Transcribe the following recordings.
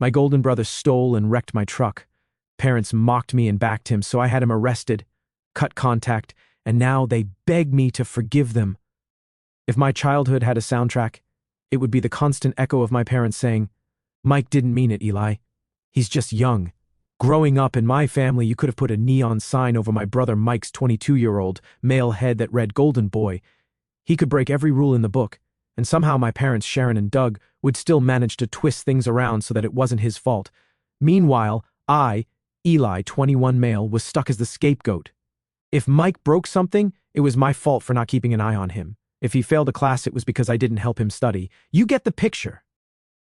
My golden brother stole and wrecked my truck. Parents mocked me and backed him, so I had him arrested, cut contact, and now they beg me to forgive them. If my childhood had a soundtrack, it would be the constant echo of my parents saying, "Mike didn't mean it, Eli. He's just young." Growing up in my family, you could have put a neon sign over my brother Mike's 22-year-old male head that read Golden Boy. He could break every rule in the book, and somehow my parents, Sharon and Doug, would still manage to twist things around so that it wasn't his fault. Meanwhile, I, Eli, 21 male, was stuck as the scapegoat. If Mike broke something, it was my fault for not keeping an eye on him. If he failed a class, it was because I didn't help him study. You get the picture.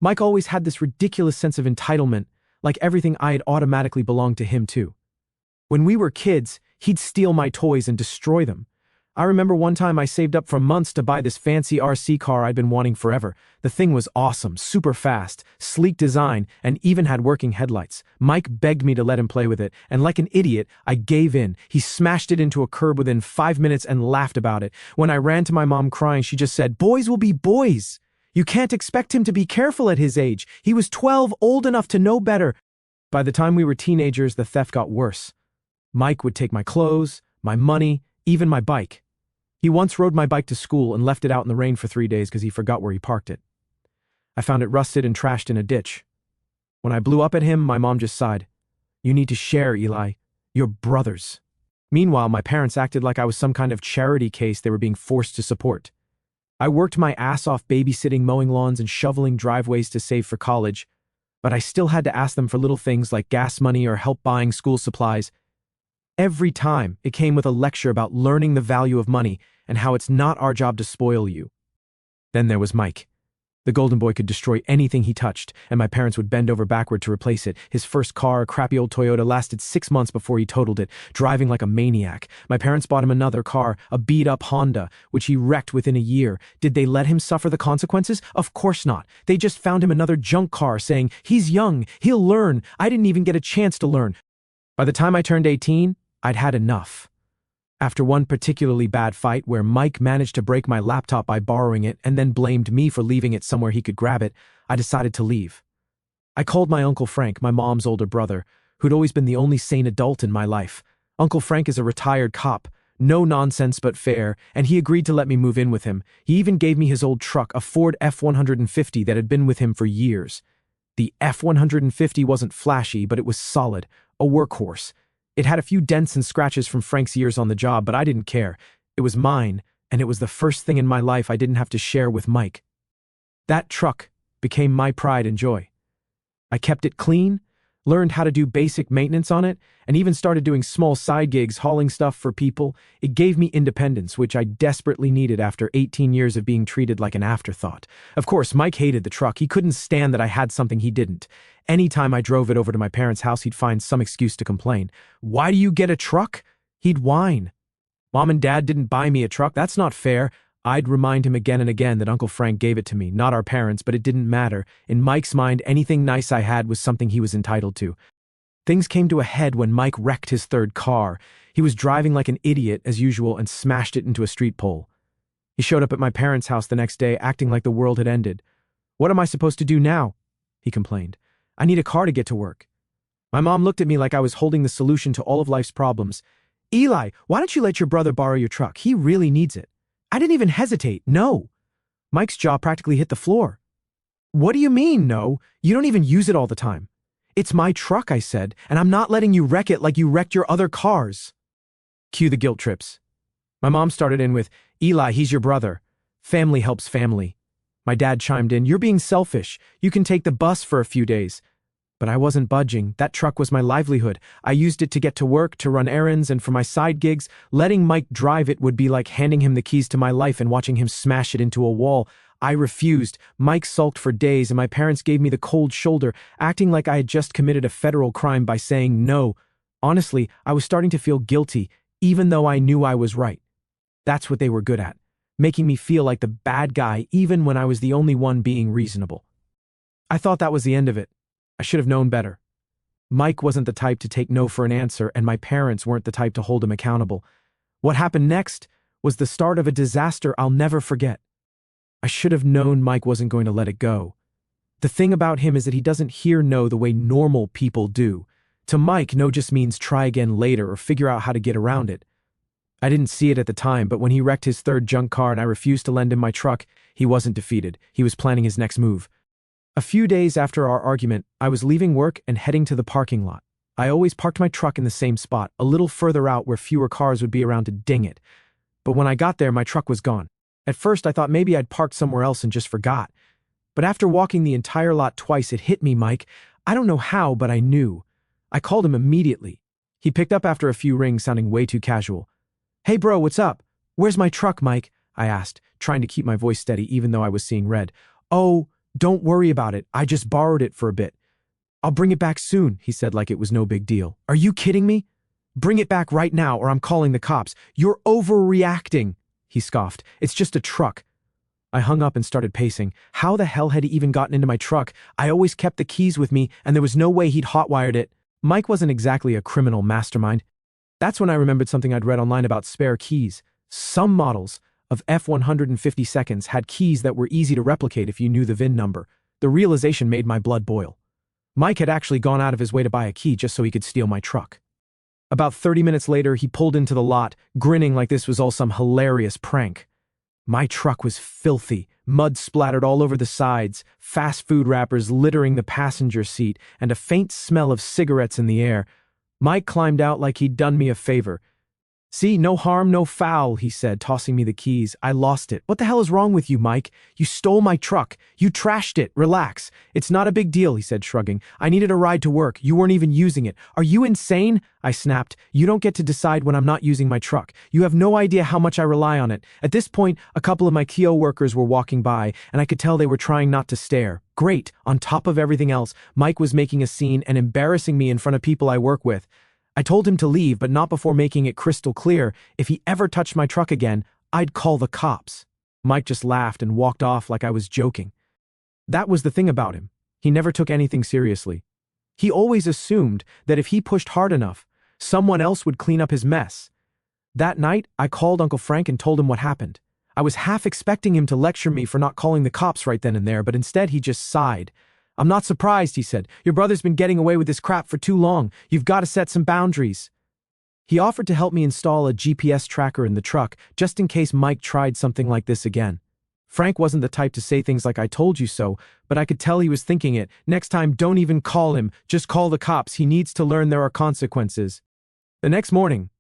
Mike always had this ridiculous sense of entitlement, like everything I had automatically belonged to him too. When we were kids, he'd steal my toys and destroy them. I remember one time I saved up for months to buy this fancy RC car I'd been wanting forever. The thing was awesome, super fast, sleek design, and even had working headlights. Mike begged me to let him play with it, and like an idiot, I gave in. He smashed it into a curb within 5 minutes and laughed about it. When I ran to my mom crying, she just said, "Boys will be boys. You can't expect him to be careful at his age. He was 12, old enough to know better." By the time we were teenagers, the theft got worse. Mike would take my clothes, my money, even my bike. He once rode my bike to school and left it out in the rain for 3 days because he forgot where he parked it. I found it rusted and trashed in a ditch. When I blew up at him, my mom just sighed. "You need to share, Eli. You're brothers." Meanwhile, my parents acted like I was some kind of charity case they were being forced to support. I worked my ass off babysitting, mowing lawns, and shoveling driveways to save for college, but I still had to ask them for little things like gas money or help buying school supplies. Every time, it came with a lecture about learning the value of money and how it's not our job to spoil you. Then there was Mike. The golden boy could destroy anything he touched, and my parents would bend over backward to replace it. His first car, a crappy old Toyota, lasted 6 months before he totaled it, driving like a maniac. My parents bought him another car, a beat-up Honda, which he wrecked within a year. Did they let him suffer the consequences? Of course not. They just found him another junk car, saying, "He's young, he'll learn." I didn't even get a chance to learn. By the time I turned 18, I'd had enough. After one particularly bad fight where Mike managed to break my laptop by borrowing it and then blamed me for leaving it somewhere he could grab it, I decided to leave. I called my Uncle Frank, my mom's older brother, who'd always been the only sane adult in my life. Uncle Frank is a retired cop, no nonsense but fair, and he agreed to let me move in with him. He even gave me his old truck, a Ford F-150 that had been with him for years. The F-150 wasn't flashy, but it was solid, a workhorse. It had a few dents and scratches from Frank's years on the job, but I didn't care. It was mine, and it was the first thing in my life I didn't have to share with Mike. That truck became my pride and joy. I kept it clean, learned how to do basic maintenance on it, and even started doing small side gigs hauling stuff for people. It gave me independence, which I desperately needed after 18 years of being treated like an afterthought. Of course, Mike hated the truck. He couldn't stand that I had something he didn't. Anytime I drove it over to my parents' house, he'd find some excuse to complain. "Why do you get a truck?" He'd whine. "Mom and Dad didn't buy me a truck. That's not fair." I'd remind him again and again that Uncle Frank gave it to me, not our parents, but it didn't matter. In Mike's mind, anything nice I had was something he was entitled to. Things came to a head when Mike wrecked his third car. He was driving like an idiot, as usual, and smashed it into a street pole. He showed up at my parents' house the next day, acting like the world had ended. "What am I supposed to do now?" he complained. "I need a car to get to work." My mom looked at me like I was holding the solution to all of life's problems. "Eli, why don't you let your brother borrow your truck? He really needs it." I didn't even hesitate. "No." Mike's jaw practically hit the floor. "What do you mean, no? You don't even use it all the time." "It's my truck," I said, "and I'm not letting you wreck it like you wrecked your other cars." Cue the guilt trips. My mom started in with, "Eli, he's your brother. Family helps family." My dad chimed in, "You're being selfish. You can take the bus for a few days." But I wasn't budging. That truck was my livelihood. I used it to get to work, to run errands, and for my side gigs. Letting Mike drive it would be like handing him the keys to my life and watching him smash it into a wall. I refused. Mike sulked for days, and my parents gave me the cold shoulder, acting like I had just committed a federal crime by saying no. Honestly, I was starting to feel guilty, even though I knew I was right. That's what they were good at, making me feel like the bad guy even when I was the only one being reasonable. I thought that was the end of it. I should have known better. Mike wasn't the type to take no for an answer, and my parents weren't the type to hold him accountable. What happened next was the start of a disaster I'll never forget. I should have known Mike wasn't going to let it go. The thing about him is that he doesn't hear no the way normal people do. To Mike, no just means try again later or figure out how to get around it. I didn't see it at the time, but when he wrecked his third junk car and I refused to lend him my truck, he wasn't defeated. He was planning his next move. A few days after our argument, I was leaving work and heading to the parking lot. I always parked my truck in the same spot, a little further out where fewer cars would be around to ding it. But when I got there, my truck was gone. At first, I thought maybe I'd parked somewhere else and just forgot. But after walking the entire lot twice, it hit me, Mike. I don't know how, but I knew. I called him immediately. He picked up after a few rings, sounding way too casual. "Hey bro, what's up? Where's my truck, Mike?" I asked, trying to keep my voice steady even though I was seeing red. "Oh, don't worry about it. I just borrowed it for a bit. I'll bring it back soon," he said like it was no big deal. "Are you kidding me? Bring it back right now or I'm calling the cops. You're overreacting," he scoffed. "It's just a truck." I hung up and started pacing. How the hell had he even gotten into my truck? I always kept the keys with me, and there was no way he'd hotwired it. Mike wasn't exactly a criminal mastermind. That's when I remembered something I'd read online about spare keys. Some models of F-152s had keys that were easy to replicate if you knew the VIN number. The realization made my blood boil. Mike had actually gone out of his way to buy a key just so he could steal my truck. About 30 minutes later, he pulled into the lot, grinning like this was all some hilarious prank. My truck was filthy, mud splattered all over the sides, fast food wrappers littering the passenger seat, and a faint smell of cigarettes in the air. Mike climbed out like he'd done me a favor. "See, no harm, no foul," he said, tossing me the keys. "I lost it." "What the hell is wrong with you, Mike? You stole my truck. You trashed it. Relax. It's not a big deal," he said, shrugging. "I needed a ride to work. You weren't even using it." "Are you insane?" I snapped. "You don't get to decide when I'm not using my truck. You have no idea how much I rely on it." At this point, a couple of my Kio workers were walking by, and I could tell they were trying not to stare. Great. On top of everything else, Mike was making a scene and embarrassing me in front of people I work with. I told him to leave, but not before making it crystal clear if he ever touched my truck again, I'd call the cops. Mike just laughed and walked off like I was joking. That was the thing about him. He never took anything seriously. He always assumed that if he pushed hard enough, someone else would clean up his mess. That night, I called Uncle Frank and told him what happened. I was half expecting him to lecture me for not calling the cops right then and there, but instead he just sighed. "I'm not surprised," he said. "Your brother's been getting away with this crap for too long. You've got to set some boundaries." He offered to help me install a GPS tracker in the truck, just in case Mike tried something like this again. Frank wasn't the type to say things like "I told you so," but I could tell he was thinking it. "Next time, don't even call him. Just call the cops. He needs to learn there are consequences." The next morning,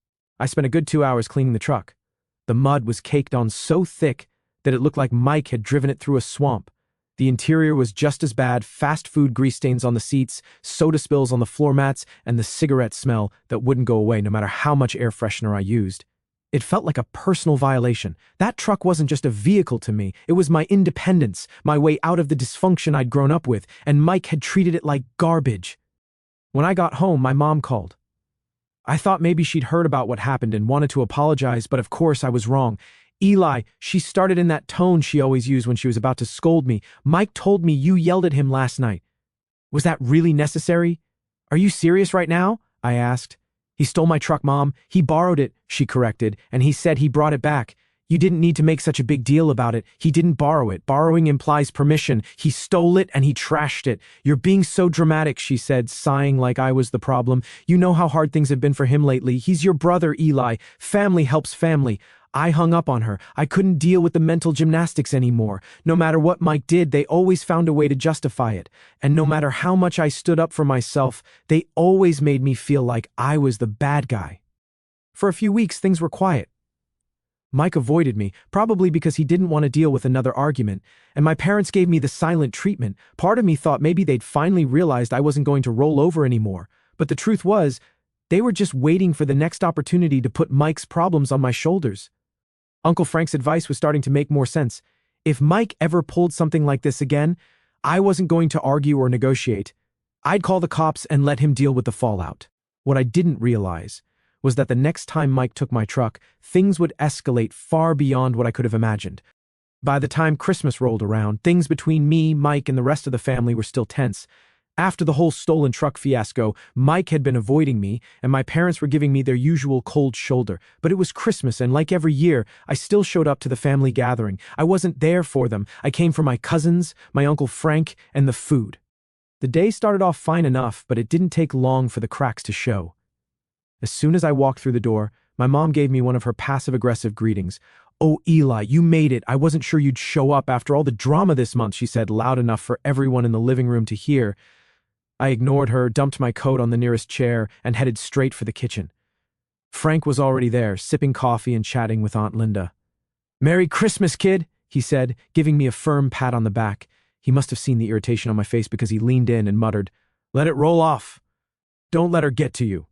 I spent a good 2 hours cleaning the truck. The mud was caked on so thick that it looked like Mike had driven it through a swamp. The interior was just as bad, fast food grease stains on the seats, soda spills on the floor mats, and the cigarette smell that wouldn't go away no matter how much air freshener I used. It felt like a personal violation. That truck wasn't just a vehicle to me, it was my independence, my way out of the dysfunction I'd grown up with, and Mike had treated it like garbage. When I got home, my mom called. I thought maybe she'd heard about what happened and wanted to apologize, but of course I was wrong. "Eli," she started in that tone she always used when she was about to scold me. "Mike told me you yelled at him last night. Was that really necessary? Are you serious right now?" I asked. "He stole my truck, Mom. He borrowed it," she corrected, "and he said he brought it back. You didn't need to make such a big deal about it. He didn't borrow it. Borrowing implies permission. He stole it and he trashed it." "You're being so dramatic," she said, sighing like I was the problem. "You know how hard things have been for him lately. He's your brother, Eli. Family helps family." I hung up on her. I couldn't deal with the mental gymnastics anymore. No matter what Mike did, they always found a way to justify it. And no matter how much I stood up for myself, they always made me feel like I was the bad guy. For a few weeks, things were quiet. Mike avoided me, probably because he didn't want to deal with another argument, and my parents gave me the silent treatment. Part of me thought maybe they'd finally realized I wasn't going to roll over anymore. But the truth was, they were just waiting for the next opportunity to put Mike's problems on my shoulders. Uncle Frank's advice was starting to make more sense. If Mike ever pulled something like this again, I wasn't going to argue or negotiate. I'd call the cops and let him deal with the fallout. What I didn't realize was that the next time Mike took my truck, things would escalate far beyond what I could have imagined. By the time Christmas rolled around, things between me, Mike, and the rest of the family were still tense. After the whole stolen truck fiasco, Mike had been avoiding me, and my parents were giving me their usual cold shoulder. But it was Christmas, and like every year, I still showed up to the family gathering. I wasn't there for them. I came for my cousins, my Uncle Frank, and the food. The day started off fine enough, but it didn't take long for the cracks to show. As soon as I walked through the door, my mom gave me one of her passive-aggressive greetings. "Oh, Eli, you made it. I wasn't sure you'd show up after all the drama this month," she said, loud enough for everyone in the living room to hear. I ignored her, dumped my coat on the nearest chair, and headed straight for the kitchen. Frank was already there, sipping coffee and chatting with Aunt Linda. "Merry Christmas, kid," he said, giving me a firm pat on the back. He must have seen the irritation on my face because he leaned in and muttered, "Let it roll off. Don't let her get to you."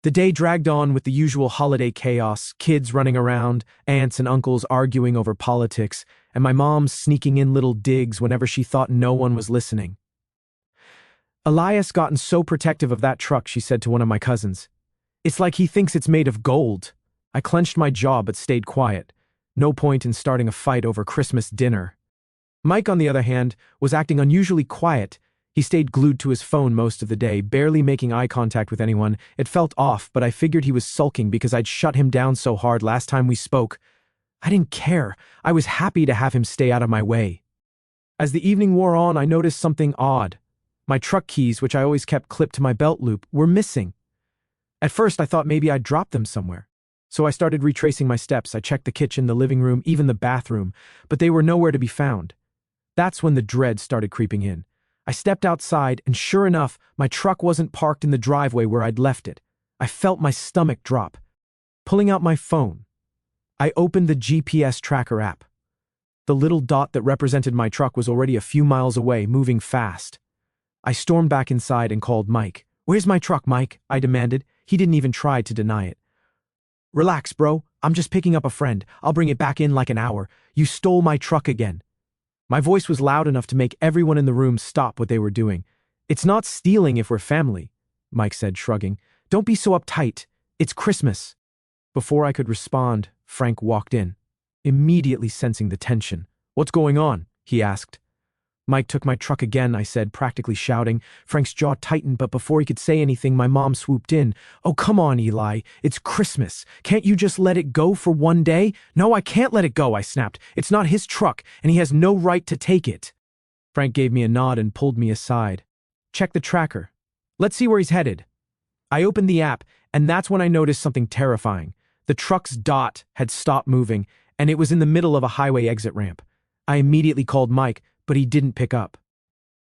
The day dragged on with the usual holiday chaos, kids running around, aunts and uncles arguing over politics, and my mom sneaking in little digs whenever she thought no one was listening. "Elias gotten so protective of that truck," she said to one of my cousins. "It's like he thinks it's made of gold." I clenched my jaw but stayed quiet. No point in starting a fight over Christmas dinner. Mike, on the other hand, was acting unusually quiet. He stayed glued to his phone most of the day, barely making eye contact with anyone. It felt off, but I figured he was sulking because I'd shut him down so hard last time we spoke. I didn't care. I was happy to have him stay out of my way. As the evening wore on, I noticed something odd. My truck keys, which I always kept clipped to my belt loop, were missing. At first, I thought maybe I'd dropped them somewhere. So I started retracing my steps. I checked the kitchen, the living room, even the bathroom, but they were nowhere to be found. That's when the dread started creeping in. I stepped outside, and sure enough, my truck wasn't parked in the driveway where I'd left it. I felt my stomach drop. Pulling out my phone, I opened the GPS tracker app. The little dot that represented my truck was already a few miles away, moving fast. I stormed back inside and called Mike. "Where's my truck, Mike?" I demanded. He didn't even try to deny it. "Relax, bro. I'm just picking up a friend. I'll bring it back in like an hour. You stole my truck again." My voice was loud enough to make everyone in the room stop what they were doing. "It's not stealing if we're family," Mike said, shrugging. "Don't be so uptight. It's Christmas." Before I could respond, Frank walked in, immediately sensing the tension. "What's going on?" he asked. "Mike took my truck again," I said, practically shouting. Frank's jaw tightened, but before he could say anything, my mom swooped in. "Oh, come on, Eli. It's Christmas. Can't you just let it go for one day?" "No, I can't let it go," I snapped. "It's not his truck, and he has no right to take it." Frank gave me a nod and pulled me aside. "Check the tracker. Let's see where he's headed." I opened the app, and that's when I noticed something terrifying. The truck's dot had stopped moving, and it was in the middle of a highway exit ramp. I immediately called Mike, but he didn't pick up.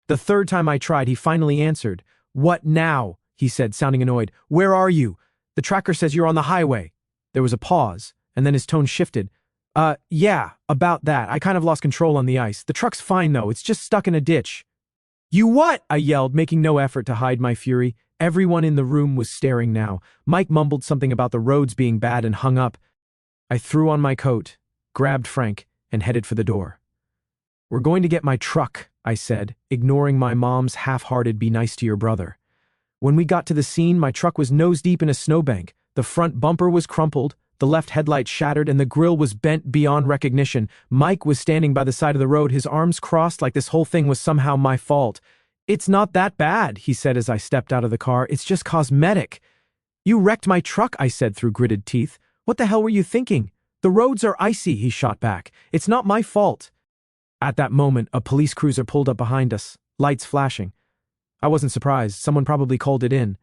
The third time I tried, he finally answered. "What now?" he said, sounding annoyed. "Where are you? The tracker says you're on the highway." There was a pause, and then his tone shifted. Yeah, about that. I kind of lost control on the ice. The truck's fine, though. It's just stuck in a ditch." "You what?" I yelled, making no effort to hide my fury. Everyone in the room was staring now. Mike mumbled something about the roads being bad and hung up. I threw on my coat, grabbed Frank, and headed for the door. "We're going to get my truck," I said, ignoring my mom's half-hearted "be nice to your brother." When we got to the scene, my truck was nose-deep in a snowbank. The front bumper was crumpled, the left headlight shattered, and the grille was bent beyond recognition. Mike was standing by the side of the road, his arms crossed like this whole thing was somehow my fault. "It's not that bad," he said as I stepped out of the car. "It's just cosmetic." "You wrecked my truck," I said through gritted teeth. "What the hell were you thinking?" "The roads are icy," he shot back. "It's not my fault." At that moment, a police cruiser pulled up behind us, lights flashing. I wasn't surprised. Someone probably called it in.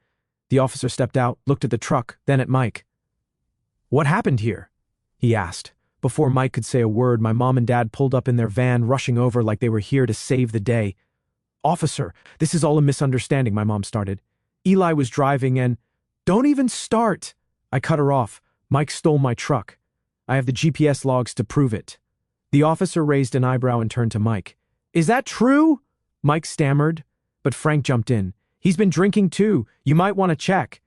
The officer stepped out, looked at the truck, then at Mike. "What happened here?" he asked. Before Mike could say a word, my mom and dad pulled up in their van, rushing over like they were here to save the day. "Officer, this is all a misunderstanding," my mom started. "Eli was driving and—" "Don't even start!" I cut her off. "Mike stole my truck. I have the GPS logs to prove it." The officer raised an eyebrow and turned to Mike. "Is that true?" Mike stammered, but Frank jumped in. "He's been drinking too. You might want to check."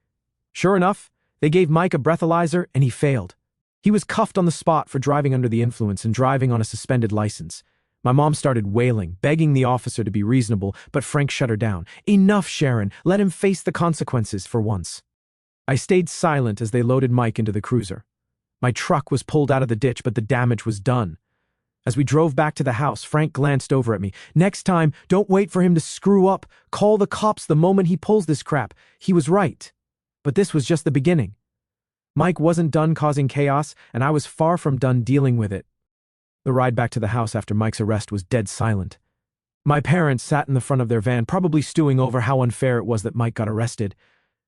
Sure enough, they gave Mike a breathalyzer and he failed. He was cuffed on the spot for driving under the influence and driving on a suspended license. My mom started wailing, begging the officer to be reasonable, but Frank shut her down. "Enough, Sharon. Let him face the consequences for once." I stayed silent as they loaded Mike into the cruiser. My truck was pulled out of the ditch, but the damage was done. As we drove back to the house, Frank glanced over at me. "Next time, don't wait for him to screw up. Call the cops the moment he pulls this crap." He was right. But this was just the beginning. Mike wasn't done causing chaos, and I was far from done dealing with it. The ride back to the house after Mike's arrest was dead silent. My parents sat in the front of their van, probably stewing over how unfair it was that Mike got arrested.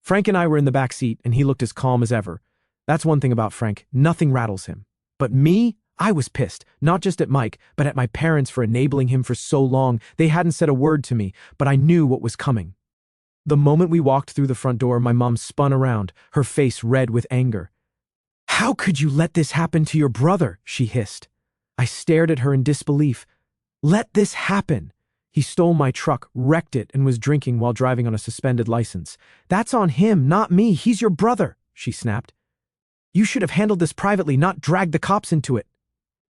Frank and I were in the back seat, and he looked as calm as ever. That's one thing about Frank, nothing rattles him. But me? I was pissed, not just at Mike, but at my parents for enabling him for so long. They hadn't said a word to me, but I knew what was coming. The moment we walked through the front door, my mom spun around, her face red with anger. "How could you let this happen to your brother?" she hissed. I stared at her in disbelief. "Let this happen? He stole my truck, wrecked it, and was drinking while driving on a suspended license. That's on him, not me. He's your brother," she snapped. "You should have handled this privately, not dragged the cops into it."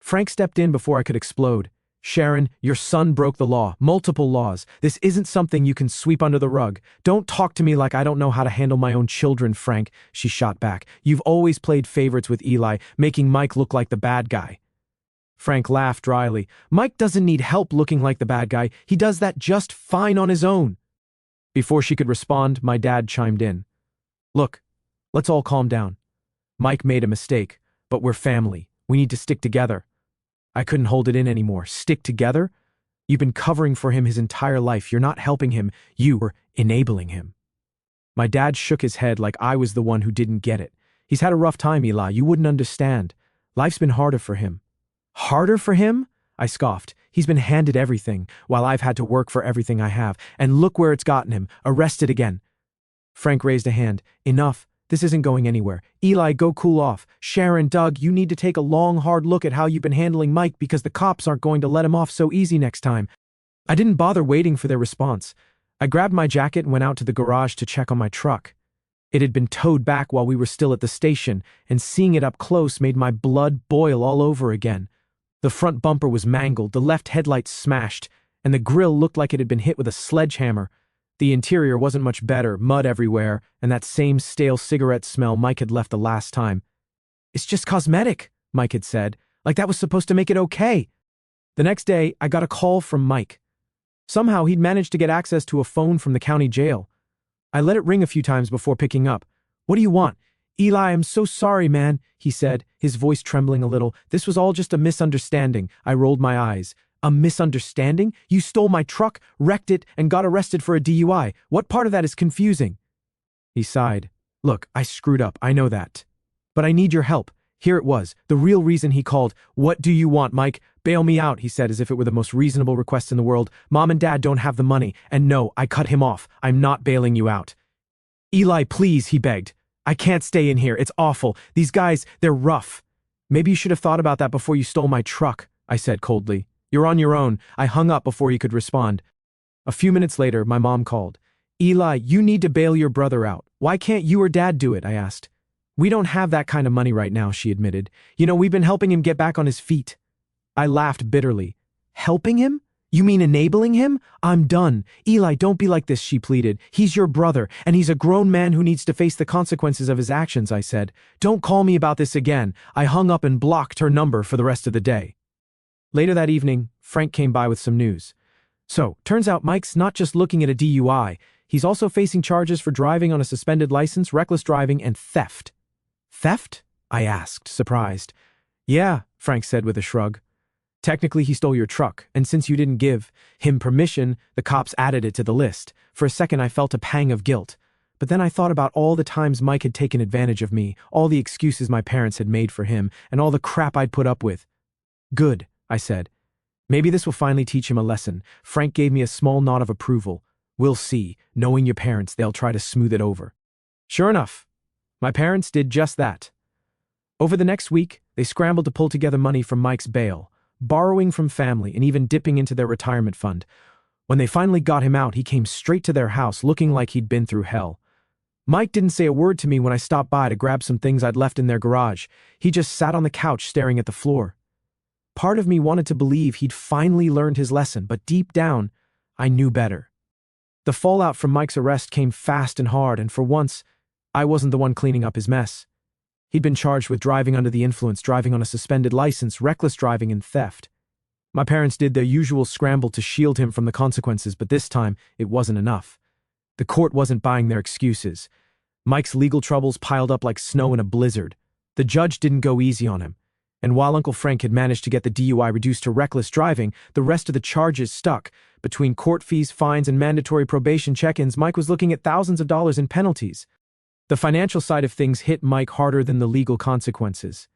Frank stepped in before I could explode. "Sharon, your son broke the law, multiple laws. This isn't something you can sweep under the rug. Don't talk to me like I don't know how to handle my own children, Frank," she shot back. "You've always played favorites with Eli, making Mike look like the bad guy." Frank laughed dryly. "Mike doesn't need help looking like the bad guy. He does that just fine on his own." Before she could respond, my dad chimed in. "Look, let's all calm down. Mike made a mistake, but we're family. We need to stick together." I couldn't hold it in anymore. Stick together? You've been covering for him his entire life. You're not helping him. You were enabling him. My dad shook his head like I was the one who didn't get it. "He's had a rough time, Eli. You wouldn't understand. Life's been harder for him." "Harder for him?" I scoffed. "He's been handed everything, while I've had to work for everything I have. And look where it's gotten him. Arrested again." Frank raised a hand. "Enough. This isn't going anywhere. Eli, go cool off. Sharon, Doug, you need to take a long, hard look at how you've been handling Mike because the cops aren't going to let him off so easy next time." I didn't bother waiting for their response. I grabbed my jacket and went out to the garage to check on my truck. It had been towed back while we were still at the station, and seeing it up close made my blood boil all over again. The front bumper was mangled, the left headlight smashed, and the grille looked like it had been hit with a sledgehammer. The interior wasn't much better, mud everywhere, and that same stale cigarette smell Mike had left the last time. "It's just cosmetic," Mike had said, like that was supposed to make it okay. The next day, I got a call from Mike. Somehow, he'd managed to get access to a phone from the county jail. I let it ring a few times before picking up. "What do you want?" "Eli, I'm so sorry, man," he said, his voice trembling a little. "This was all just a misunderstanding." I rolled my eyes. "A misunderstanding? You stole my truck, wrecked it, and got arrested for a DUI. What part of that is confusing?" He sighed. "Look, I screwed up, I know that. But I need your help." Here it was, the real reason he called. "What do you want, Mike?" "Bail me out," he said as if it were the most reasonable request in the world. "Mom and Dad don't have the money, and no, I cut him off. I'm not bailing you out." "Eli, please," he begged. "I can't stay in here, it's awful. These guys, they're rough." "Maybe you should have thought about that before you stole my truck," I said coldly. "You're on your own." I hung up before he could respond. A few minutes later, my mom called. "Eli, you need to bail your brother out. Why can't you or Dad do it?" I asked. "We don't have that kind of money right now," she admitted. "You know, we've been helping him get back on his feet." I laughed bitterly. "Helping him? You mean enabling him? I'm done." "Eli, don't be like this," she pleaded. "He's your brother, and he's a grown man who needs to face the consequences of his actions," I said. "Don't call me about this again." I hung up and blocked her number for the rest of the day. Later that evening, Frank came by with some news. "So, turns out Mike's not just looking at a DUI, he's also facing charges for driving on a suspended license, reckless driving, and theft." "Theft?" I asked, surprised. "Yeah," Frank said with a shrug. "Technically, he stole your truck, and since you didn't give him permission, the cops added it to the list. For a second, I felt a pang of guilt. But then I thought about all the times Mike had taken advantage of me, all the excuses my parents had made for him, and all the crap I'd put up with." "Good," I said. "Maybe this will finally teach him a lesson." Frank gave me a small nod of approval. "We'll see. Knowing your parents, they'll try to smooth it over." Sure enough, my parents did just that. Over the next week, they scrambled to pull together money from Mike's bail, borrowing from family and even dipping into their retirement fund. When they finally got him out, he came straight to their house looking like he'd been through hell. Mike didn't say a word to me when I stopped by to grab some things I'd left in their garage. He just sat on the couch staring at the floor. Part of me wanted to believe he'd finally learned his lesson, but deep down, I knew better. The fallout from Mike's arrest came fast and hard, and for once, I wasn't the one cleaning up his mess. He'd been charged with driving under the influence, driving on a suspended license, reckless driving, and theft. My parents did their usual scramble to shield him from the consequences, but this time it wasn't enough. The court wasn't buying their excuses. Mike's legal troubles piled up like snow in a blizzard. The judge didn't go easy on him. And while Uncle Frank had managed to get the DUI reduced to reckless driving, the rest of the charges stuck. Between court fees, fines, and mandatory probation check-ins, Mike was looking at thousands of dollars in penalties. The financial side of things hit Mike harder than the legal consequences.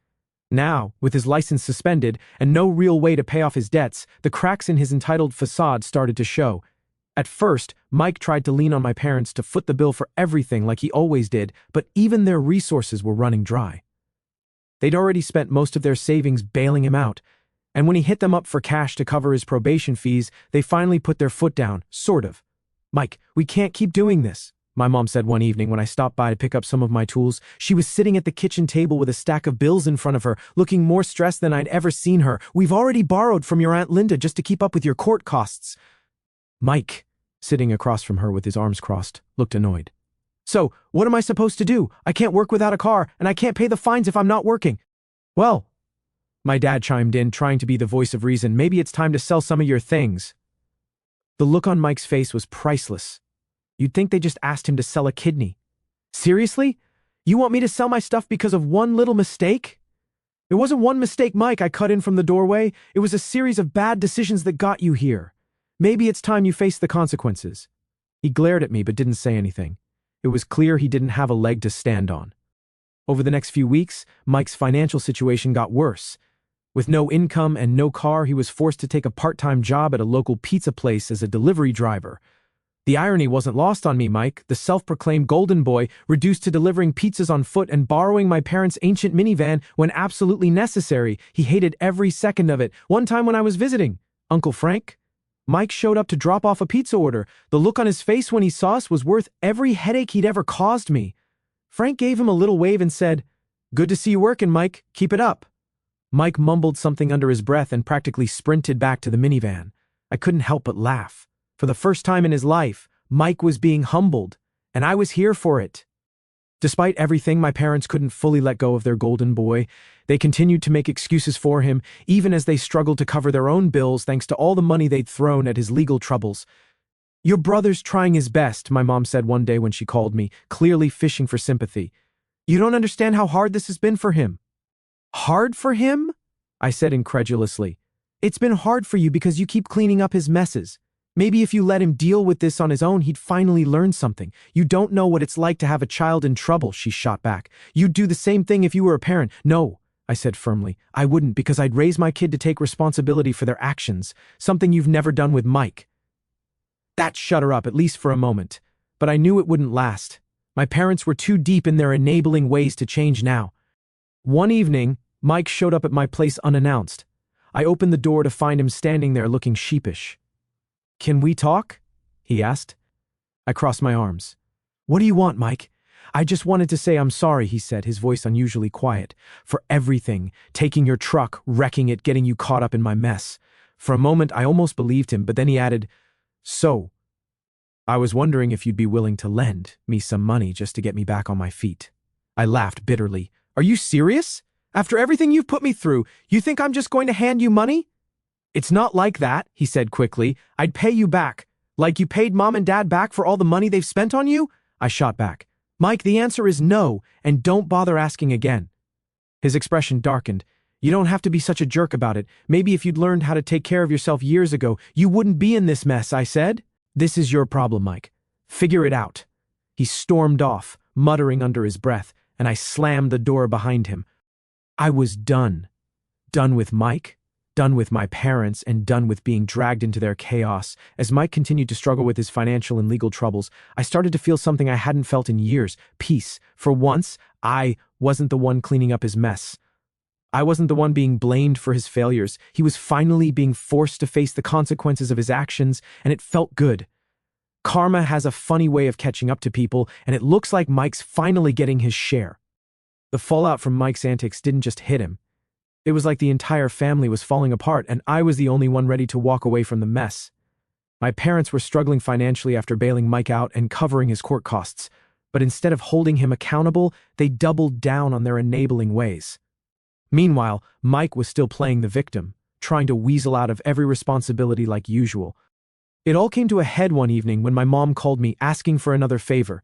Now, with his license suspended and no real way to pay off his debts, the cracks in his entitled facade started to show. At first, Mike tried to lean on my parents to foot the bill for everything like he always did, but even their resources were running dry. They'd already spent most of their savings bailing him out, and when he hit them up for cash to cover his probation fees, they finally put their foot down, sort of. "Mike, we can't keep doing this," my mom said one evening when I stopped by to pick up some of my tools. She was sitting at the kitchen table with a stack of bills in front of her, looking more stressed than I'd ever seen her. "We've already borrowed from your Aunt Linda just to keep up with your court costs." Mike, sitting across from her with his arms crossed, looked annoyed. "So, what am I supposed to do? I can't work without a car, and I can't pay the fines if I'm not working." "Well," my dad chimed in, trying to be the voice of reason, "maybe it's time to sell some of your things." The look on Mike's face was priceless. You'd think they just asked him to sell a kidney. "Seriously? You want me to sell my stuff because of one little mistake?" "It wasn't one mistake, Mike," I cut in from the doorway. "It was a series of bad decisions that got you here. Maybe it's time you face the consequences." He glared at me but didn't say anything. It was clear he didn't have a leg to stand on. Over the next few weeks, Mike's financial situation got worse. With no income and no car, he was forced to take a part-time job at a local pizza place as a delivery driver. The irony wasn't lost on me. Mike, the self-proclaimed golden boy, reduced to delivering pizzas on foot and borrowing my parents' ancient minivan when absolutely necessary. He hated every second of it. One time when I was visiting Uncle Frank, Mike showed up to drop off a pizza order. The look on his face when he saw us was worth every headache he'd ever caused me. Frank gave him a little wave and said, "Good to see you working, Mike. Keep it up." Mike mumbled something under his breath and practically sprinted back to the minivan. I couldn't help but laugh. For the first time in his life, Mike was being humbled, and I was here for it. Despite everything, my parents couldn't fully let go of their golden boy. They continued to make excuses for him, even as they struggled to cover their own bills thanks to all the money they'd thrown at his legal troubles. "Your brother's trying his best," my mom said one day when she called me, clearly fishing for sympathy. "You don't understand how hard this has been for him." "Hard for him?" I said incredulously. "It's been hard for you because you keep cleaning up his messes. Maybe if you let him deal with this on his own, he'd finally learn something. You don't know what it's like to have a child in trouble," she shot back. "You'd do the same thing if you were a parent." "No," I said firmly. "I wouldn't, because I'd raise my kid to take responsibility for their actions, something you've never done with Mike." That shut her up, at least for a moment. But I knew it wouldn't last. My parents were too deep in their enabling ways to change now. One evening, Mike showed up at my place unannounced. I opened the door to find him standing there looking sheepish. "Can we talk?" he asked. I crossed my arms. "What do you want, Mike?" "I just wanted to say I'm sorry," he said, his voice unusually quiet, "for everything, taking your truck, wrecking it, getting you caught up in my mess." For a moment, I almost believed him, but then he added, "So, I was wondering if you'd be willing to lend me some money just to get me back on my feet." I laughed bitterly. "Are you serious? After everything you've put me through, you think I'm just going to hand you money?" "It's not like that," he said quickly. "I'd pay you back. Like you paid Mom and Dad back for all the money they've spent on you?" I shot back. "Mike, the answer is no, and don't bother asking again." His expression darkened. "You don't have to be such a jerk about it. Maybe if you'd learned how to take care of yourself years ago, you wouldn't be in this mess," I said. "This is your problem, Mike. Figure it out." He stormed off, muttering under his breath, and I slammed the door behind him. I was done. Done with Mike, done with my parents, and done with being dragged into their chaos. As Mike continued to struggle with his financial and legal troubles, I started to feel something I hadn't felt in years: peace. For once, I wasn't the one cleaning up his mess. I wasn't the one being blamed for his failures. He was finally being forced to face the consequences of his actions, and it felt good. Karma has a funny way of catching up to people, and it looks like Mike's finally getting his share. The fallout from Mike's antics didn't just hit him. It was like the entire family was falling apart, and I was the only one ready to walk away from the mess. My parents were struggling financially after bailing Mike out and covering his court costs, but instead of holding him accountable, they doubled down on their enabling ways. Meanwhile, Mike was still playing the victim, trying to weasel out of every responsibility like usual. It all came to a head one evening when my mom called me asking for another favor.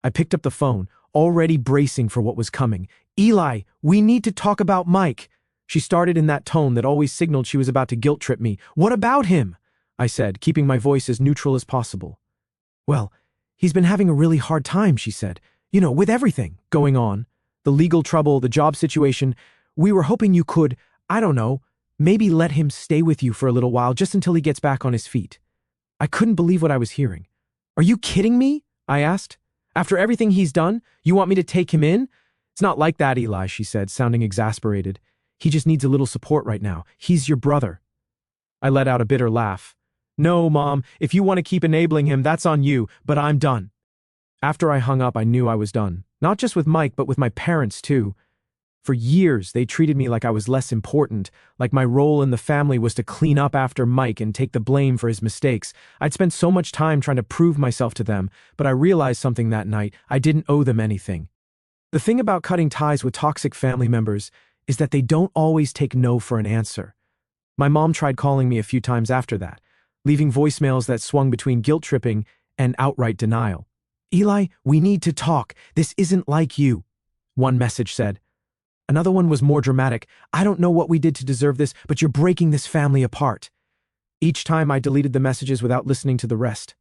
I picked up the phone, already bracing for what was coming. "Eli, we need to talk about Mike." She started in that tone that always signaled she was about to guilt trip me. "What about him?" I said, keeping my voice as neutral as possible. "Well, he's been having a really hard time," she said. "With everything going on. The legal trouble, the job situation. We were hoping you could, I don't know, maybe let him stay with you for a little while just until he gets back on his feet." I couldn't believe what I was hearing. "Are you kidding me?" I asked. "After everything he's done, you want me to take him in?" "It's not like that, Eli," she said, sounding exasperated. "He just needs a little support right now. He's your brother." I let out a bitter laugh. "No, Mom, if you want to keep enabling him, that's on you, but I'm done." After I hung up, I knew I was done. Not just with Mike, but with my parents, too. For years, they treated me like I was less important, like my role in the family was to clean up after Mike and take the blame for his mistakes. I'd spent so much time trying to prove myself to them, but I realized something that night. I didn't owe them anything. The thing about cutting ties with toxic family members is that they don't always take no for an answer. My mom tried calling me a few times after that, leaving voicemails that swung between guilt-tripping and outright denial. "Eli, we need to talk. This isn't like you," one message said. Another one was more dramatic. "I don't know what we did to deserve this, but you're breaking this family apart." Each time I deleted the messages without listening to the rest.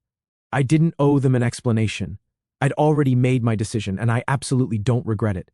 I didn't owe them an explanation. I'd already made my decision, and I absolutely don't regret it.